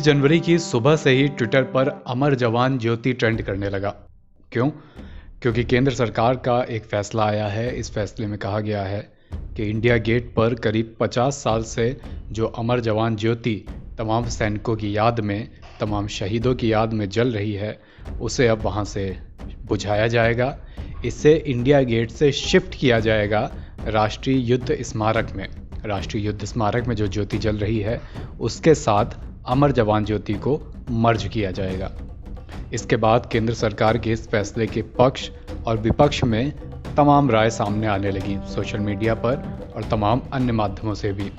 जनवरी की सुबह से ही ट्विटर पर अमर जवान ज्योति ट्रेंड करने लगा। क्यों? क्योंकि केंद्र सरकार का एक फैसला आया है। इस फैसले में कहा गया है कि इंडिया गेट पर करीब 50 साल से जो अमर जवान ज्योति तमाम सैनिकों की याद में, तमाम शहीदों की याद में जल रही है, उसे अब वहाँ से बुझाया जाएगा। इसे इंडिया गेट से शिफ्ट किया जाएगा राष्ट्रीय युद्ध स्मारक में। राष्ट्रीय युद्ध स्मारक में जो ज्योति जल रही है उसके साथ अमर जवान ज्योति को मर्ज किया जाएगा। इसके बाद केंद्र सरकार के इस फैसले के पक्ष और विपक्ष में तमाम राय सामने आने लगी, सोशल मीडिया पर और तमाम अन्य माध्यमों से भी।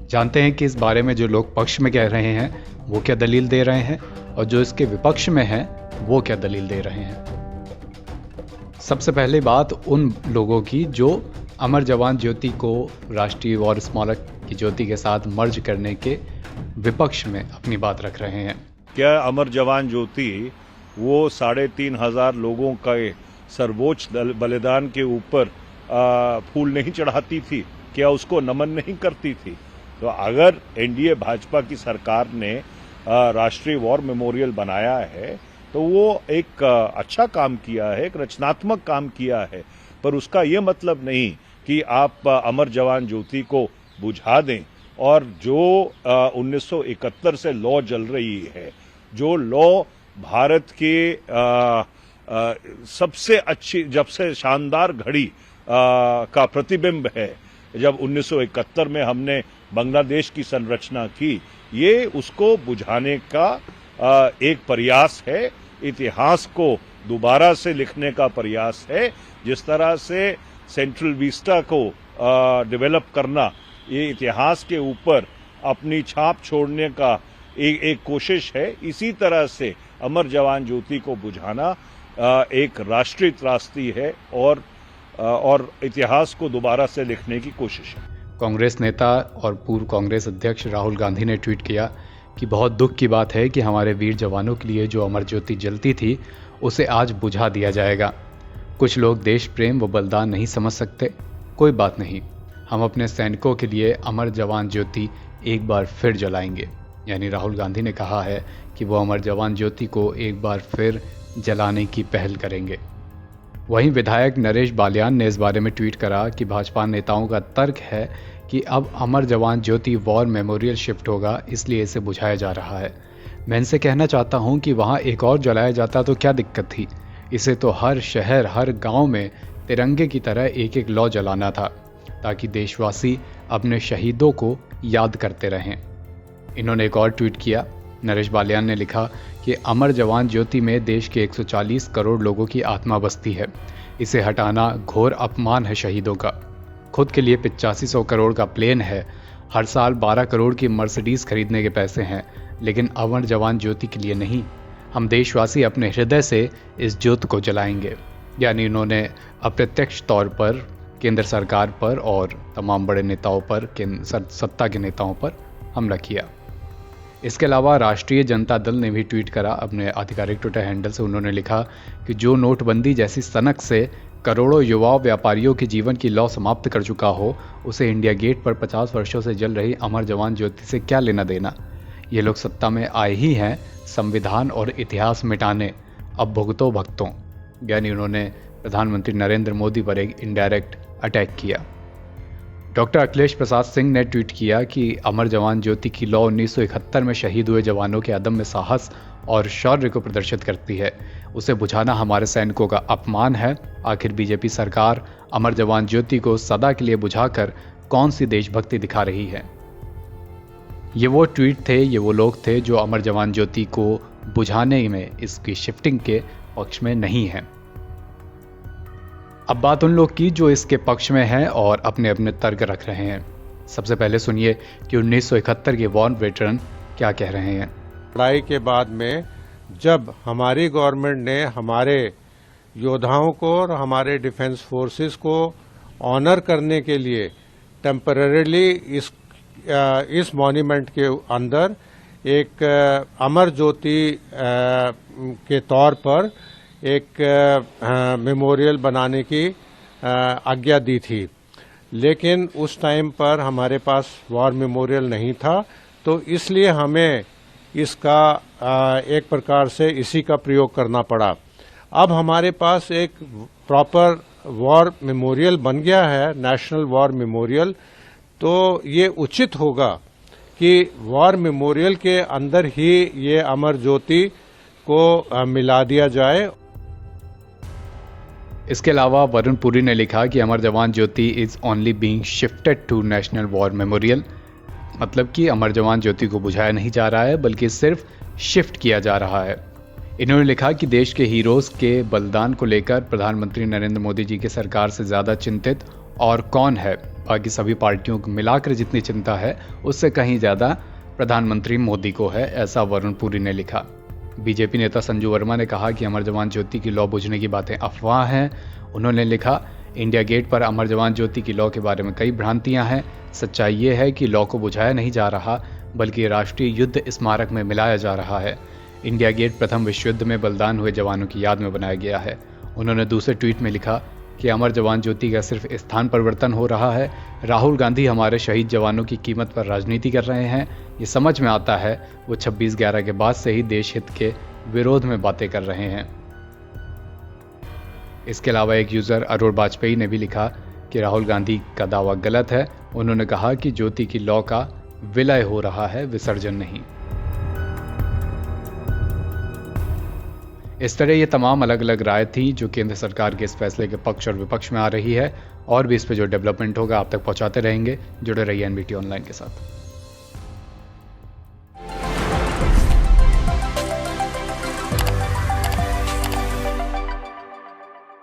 जानते हैं कि इस बारे में जो लोग पक्ष में कह रहे हैं वो क्या दलील दे रहे हैं और जो इसके विपक्ष में हैं वो क्या दलील दे रहे हैं। सबसे पहले बात उन लोगों की जो अमर जवान ज्योति को राष्ट्रीय वॉर स्मारक की ज्योति के साथ मर्ज करने के विपक्ष में अपनी बात रख रहे हैं। क्या अमर जवान ज्योति वो 3,500 लोगों का सर्वोच्च बलिदान के ऊपर फूल नहीं चढ़ाती थी? क्या उसको नमन नहीं करती थी? तो अगर एनडीए भाजपा की सरकार ने राष्ट्रीय वॉर मेमोरियल बनाया है तो वो एक अच्छा काम किया है, एक रचनात्मक काम किया है, पर उसका ये मतलब नहीं कि आप अमर जवान ज्योति को बुझा दें। और जो 1971 से लॉ जल रही है, जो लॉ भारत के सबसे अच्छी, जब से शानदार घड़ी का प्रतिबिंब है, जब 1971 में हमने बांग्लादेश की संरचना की, ये उसको बुझाने का एक प्रयास है, इतिहास को दोबारा से लिखने का प्रयास है। जिस तरह से सेंट्रल विस्टा को डेवलप करना, ये इतिहास के ऊपर अपनी छाप छोड़ने का एक कोशिश है, इसी तरह से अमर जवान ज्योति को बुझाना एक राष्ट्रीय त्रासदी है और इतिहास को दोबारा से लिखने की कोशिश है। कांग्रेस नेता और पूर्व कांग्रेस अध्यक्ष राहुल गांधी ने ट्वीट किया कि बहुत दुख की बात है कि हमारे वीर जवानों के लिए जो अमर ज्योति जलती थी उसे आज बुझा दिया जाएगा। कुछ लोग देश प्रेम व बलिदान नहीं समझ सकते, कोई बात नहीं, हम अपने सैनिकों के लिए अमर जवान ज्योति एक बार फिर जलाएंगे। यानी राहुल गांधी ने कहा है कि वो अमर जवान ज्योति को एक बार फिर जलाने की पहल करेंगे। वहीं विधायक नरेश बालियान ने इस बारे में ट्वीट करा कि भाजपा नेताओं का तर्क है कि अब अमर जवान ज्योति वॉर मेमोरियल शिफ्ट होगा, इसलिए इसे बुझाया जा रहा है। मैं इनसे कहना चाहता हूं कि वहां एक और जलाया जाता तो क्या दिक्कत थी? इसे तो हर शहर, हर गांव में तिरंगे की तरह एक एक लौ जलाना था, ताकि देशवासी अपने शहीदों को याद करते रहें। इन्होंने एक और ट्वीट किया। नरेश बालियान ने लिखा कि अमर जवान ज्योति में देश के 140 करोड़ लोगों की आत्मा बसती है। इसे हटाना घोर अपमान है शहीदों का। खुद के लिए 8500 करोड़ का प्लेन है, हर साल 12 करोड़ की मर्सिडीज खरीदने के पैसे हैं, लेकिन अमर जवान ज्योति के लिए नहीं। हम देशवासी अपने हृदय से इस ज्योति को जलाएंगे। यानी इन्होंने अप्रत्यक्ष तौर पर केंद्र सरकार पर और तमाम बड़े नेताओं पर, सत्ता के नेताओं पर हमला किया। इसके अलावा राष्ट्रीय जनता दल ने भी ट्वीट करा अपने आधिकारिक ट्विटर हैंडल से। उन्होंने लिखा कि जो नोटबंदी जैसी सनक से करोड़ों युवा व्यापारियों के जीवन की लौ समाप्त कर चुका हो, उसे इंडिया गेट पर 50 वर्षों से जल रही अमर जवान ज्योति से क्या लेना देना। ये लोग सत्ता में आए ही हैं संविधान और इतिहास मिटाने, अब भुगतो भक्तों। यानी उन्होंने प्रधानमंत्री नरेंद्र मोदी पर एक इनडायरेक्ट अटैक किया। डॉक्टर अखिलेश प्रसाद सिंह ने ट्वीट किया कि अमर जवान ज्योति की लौ 1971 में शहीद हुए जवानों के अदम्य साहस और शौर्य को प्रदर्शित करती है। उसे बुझाना हमारे सैनिकों का अपमान है। आखिर बीजेपी सरकार अमर जवान ज्योति को सदा के लिए बुझाकर कौन सी देशभक्ति दिखा रही है? ये वो ट्वीट थे, ये वो लोग थे जो अमर जवान ज्योति को बुझाने में, इसकी शिफ्टिंग के पक्ष में नहीं है। अब बात उन लोग की जो इसके पक्ष में हैं और अपने अपने तर्क रख रहे हैं। सबसे पहले सुनिए कि 1971 के वॉर वेटरन क्या कह रहे हैं। लड़ाई के बाद में जब हमारी गवर्नमेंट ने हमारे योद्धाओं को और हमारे डिफेंस फोर्सेस को ऑनर करने के लिए टेम्पररीली इस मॉन्यूमेंट के अंदर एक अमर ज्योति के तौर पर एक मेमोरियल बनाने की आज्ञा दी थी, लेकिन उस टाइम पर हमारे पास वॉर मेमोरियल नहीं था, तो इसलिए हमें इसका एक प्रकार से इसी का प्रयोग करना पड़ा। अब हमारे पास एक प्रॉपर वॉर मेमोरियल बन गया है, नेशनल वॉर मेमोरियल, तो ये उचित होगा कि वॉर मेमोरियल के अंदर ही ये अमर ज्योति को मिला दिया जाए। इसके अलावा वरुण पुरी ने लिखा कि Amar Jawan Jyoti is only being shifted to national war memorial, मतलब कि अमर जवान ज्योति को बुझाया नहीं जा रहा है बल्कि सिर्फ शिफ्ट किया जा रहा है। इन्होंने लिखा कि देश के हीरोज के बलिदान को लेकर प्रधानमंत्री नरेंद्र मोदी जी की सरकार से ज़्यादा चिंतित और कौन है। बाकी सभी पार्टियों को मिलाकर जितनी चिंता है उससे कहीं ज़्यादा प्रधानमंत्री मोदी को है, ऐसा वरुण पुरी ने लिखा। बीजेपी नेता संजू वर्मा ने कहा कि अमर जवान ज्योति की लौ बुझने की बातें अफवाह हैं। उन्होंने लिखा, इंडिया गेट पर अमर जवान ज्योति की लौ के बारे में कई भ्रांतियां हैं। सच्चाई ये है कि लौ को बुझाया नहीं जा रहा बल्कि राष्ट्रीय युद्ध स्मारक में मिलाया जा रहा है। इंडिया गेट प्रथम विश्व युद्ध में बलिदान हुए जवानों की याद में बनाया गया है। उन्होंने दूसरे ट्वीट में लिखा कि अमर जवान ज्योति का सिर्फ स्थान परिवर्तन हो रहा है। राहुल गांधी हमारे शहीद जवानों की कीमत पर राजनीति कर रहे हैं। ये समझ में आता है वो 26/11 के बाद से ही देश हित के विरोध में बातें कर रहे हैं। इसके अलावा एक यूजर अरुण वाजपेयी ने भी लिखा कि राहुल गांधी का दावा गलत है। उन्होंने कहा कि ज्योति की लौ का विलय हो रहा है, विसर्जन नहीं। इस तरह ये तमाम अलग अलग राय थी जो केंद्र सरकार के इस फैसले के पक्ष और विपक्ष में आ रही है, और भी इस पे जो डेवलपमेंट होगा आप तक पहुंचाते रहेंगे। जुड़े रहिए एनबीटी ऑनलाइन के साथ।